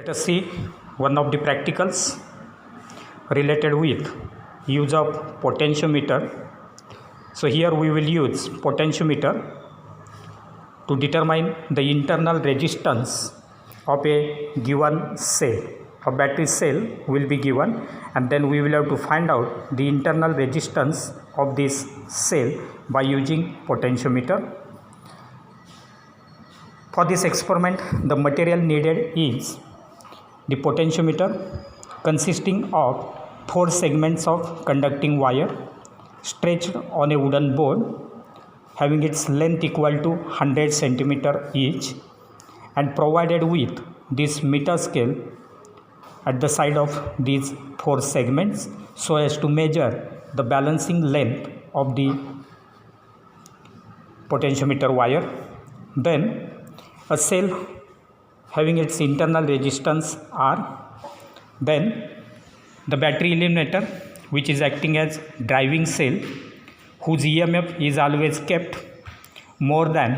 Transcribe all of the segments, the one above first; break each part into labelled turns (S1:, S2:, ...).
S1: Let us see one of the practicals related with use of potentiometer. So here we will use potentiometer to determine the internal resistance of a given cell. A battery cell will be given, and then we will have to find out the internal resistance of this cell by using potentiometer. For this experiment, the material needed is the potentiometer consisting of 4 segments of conducting wire stretched on a wooden board having its length equal to 100 centimeter each, and provided with this meter scale at the side of these 4 segments so as to measure the balancing length of the potentiometer wire. Then a cell having its internal resistance R, then the battery eliminator which is acting as driving cell whose EMF is always kept more than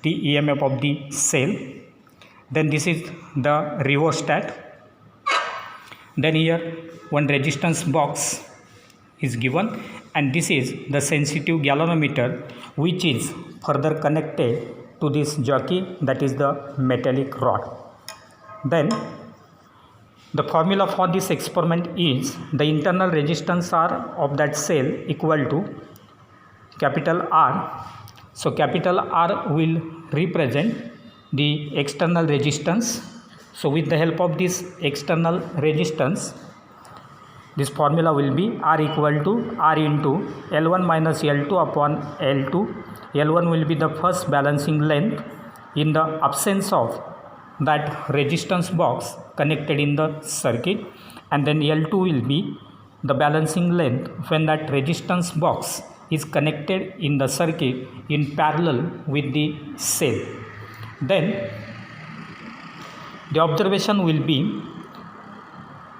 S1: the EMF of the cell. Then this is the rheostat. Then here one resistance box is given, and this is the sensitive galvanometer which is further connected to this jockey, that is the metallic rod. Then the formula for this experiment is the internal resistance R of that cell equal to capital R. So capital R will represent the external resistance. So with the help of this external resistance, this formula will be R equal to R into L1 minus L2 upon L2. L1 will be the first balancing length in the absence of that resistance box connected in the circuit, and then L2 will be the balancing length when that resistance box is connected in the circuit in parallel with the cell. Then the observation will be,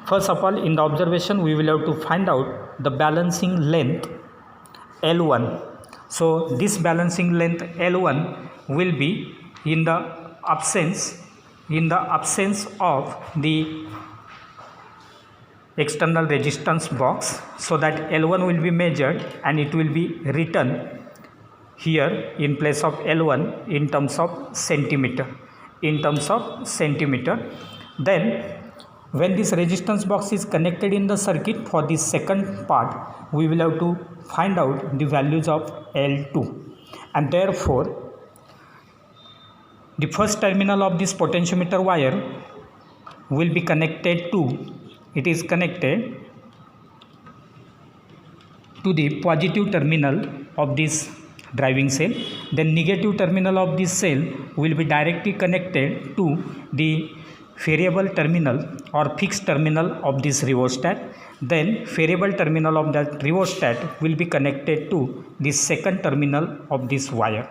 S1: first of all, in the observation we will have to find out the balancing length L1. So this balancing length L1 will be in the absence of the external resistance box, so that L1 will be measured and it will be written here in place of L1 in terms of centimeter. Then when this resistance box is connected in the circuit, for the second part we will have to find out the values of L2, and therefore the first terminal of this potentiometer wire will be connected to the positive terminal of this driving cell. Then negative terminal of this cell will be directly connected to the variable terminal or fixed terminal of this rheostat. Then variable terminal of that rheostat will be connected to the second terminal of this wire,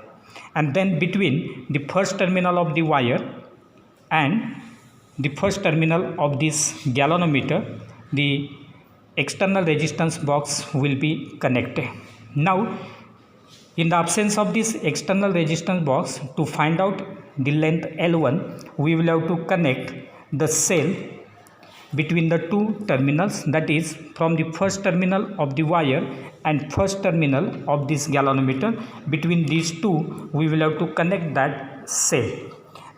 S1: and then between the first terminal of the wire and the first terminal of this galvanometer, the external resistance box will be connected. Now in the absence of this external resistance box, to find out the length L1, we will have to connect the cell between the two terminals, that is from the first terminal of the wire and first terminal of this galvanometer. Between these two we will have to connect that cell,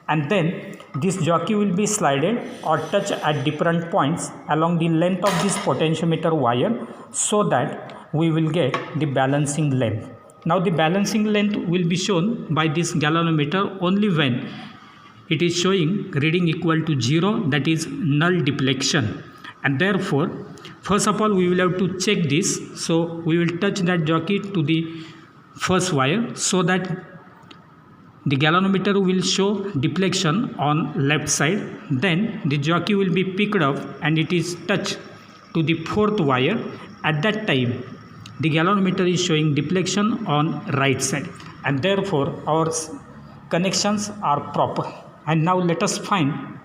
S1: and then this jockey will be slided or touched at different points along the length of this potentiometer wire so that we will get the balancing length. Now the balancing length will be shown by this galvanometer only when it is showing reading equal to 0, that is null deflection, and therefore first of all we will have to check this. So we will touch that jockey to the first wire so that the galvanometer will show deflection on left side. Then the jockey will be picked up and it is touched to the fourth wire. At that time the galvanometer is showing deflection on right side, and therefore our connections are proper. And now let us find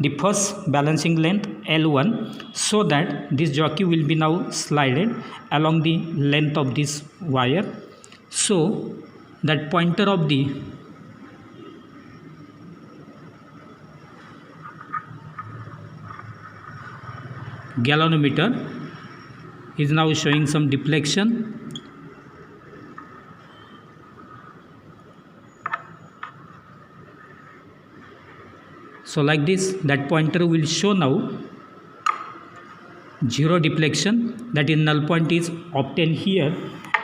S1: the first balancing length L1 so that this jockey will be now slided along the length of this wire. So that pointer of the galvanometer is now showing some deflection. So like this, that pointer will show now 0 deflection, that is null point is obtained here,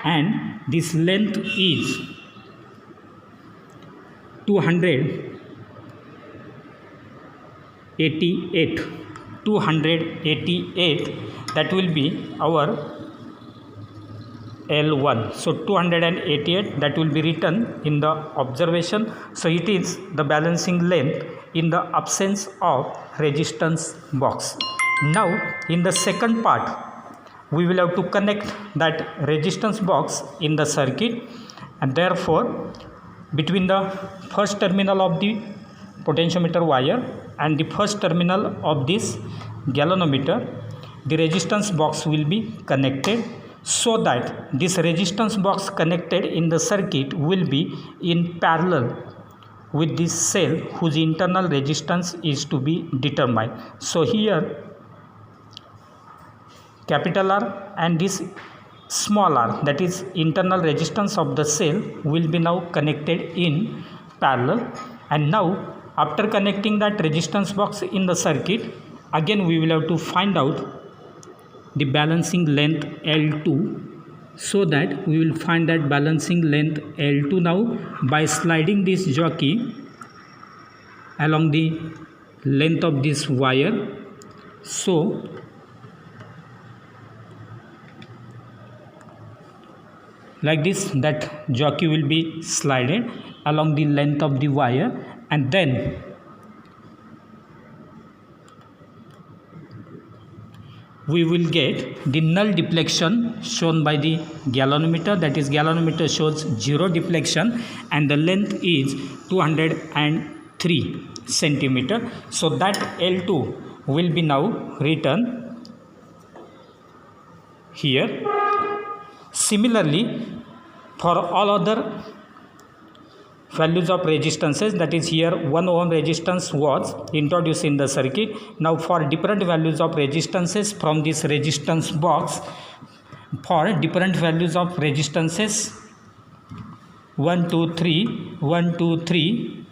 S1: and this length is 288, that will be our L1. So 288, that will be written in the observation. So it is the balancing length in the absence of resistance box. Now in the second part, we will have to connect that resistance box in the circuit, and therefore between the first terminal of the potentiometer wire and the first terminal of this galvanometer, the resistance box will be connected, so that this resistance box connected in the circuit will be in parallel with this cell whose internal resistance is to be determined. So here capital R and this small r, that is internal resistance of the cell, will be now connected in parallel. And now after connecting that resistance box in the circuit, again we will have to find out the balancing length L2, so that we will find that balancing length L2 now by sliding this jockey along the length of this wire. So like this, that jockey will be slided along the length of the wire, and then we will get the null deflection shown by the galvanometer, that is galvanometer shows 0 deflection, and the length is 203 centimeter. So that L2 will be now written here. Similarly, for all other values of resistances, that is here 1 ohm resistance was introduced in the circuit. Now for different values of resistances from this resistance box, for different values of resistances 1 2 3 1 2 3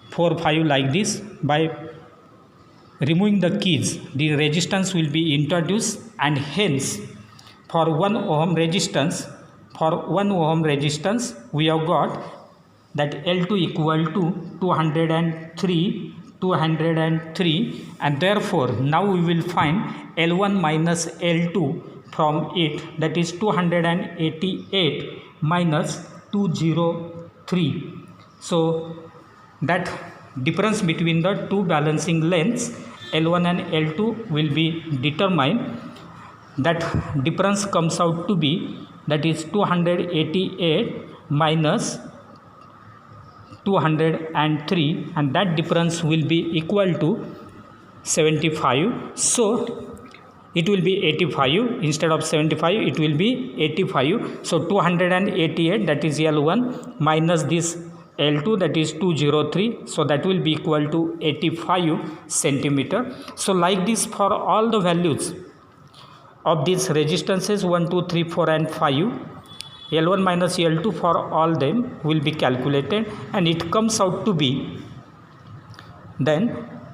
S1: 4 5 like this, by removing the keys the resistance will be introduced, and hence for 1 ohm resistance, we have got that L2 equal to 203, and therefore now we will find L1 minus L2 from it, that is 288 minus 203. So that difference between the two balancing lengths L1 and L2 will be determined. That difference comes out to be, that is 288 minus 203, and that difference will be equal to 75. So it will be 85 instead of 75, it will be 85. So 288, that is L1, minus this L2, that is 203, so that will be equal to 85 centimeter. So like this, for all the values of these resistances 1 2 3 4 and 5, L1 minus L2 for all them will be calculated, and it comes out to be then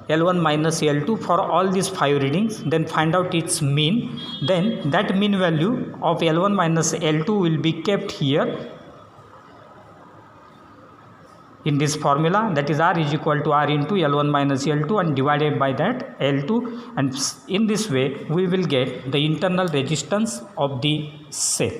S1: L1 minus L2 for all these 5 readings. Then find out its mean, then that mean value of L1 minus L2 will be kept here in this formula, that is R is equal to R into L1 minus L2 and divided by that L2, and in this way we will get the internal resistance of the cell.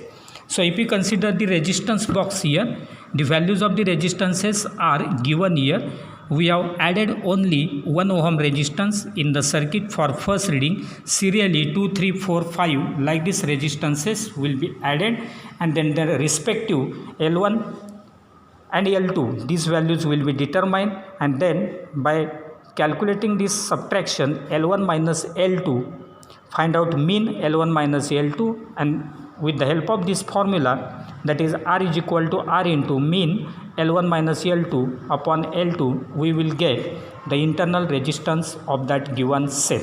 S1: So if you consider the resistance box here, the values of the resistances are given here. We have added only 1 ohm resistance in the circuit for first reading. Serially 2, 3, 4, 5 like these resistances will be added, and then their respective L1 and L2, these values will be determined, and then by calculating this subtraction L1 minus L2, find out mean L1 minus L2, and with the help of this formula, that is R is equal to R into mean L1 minus L2 upon L2, we will get the internal resistance of that given cell.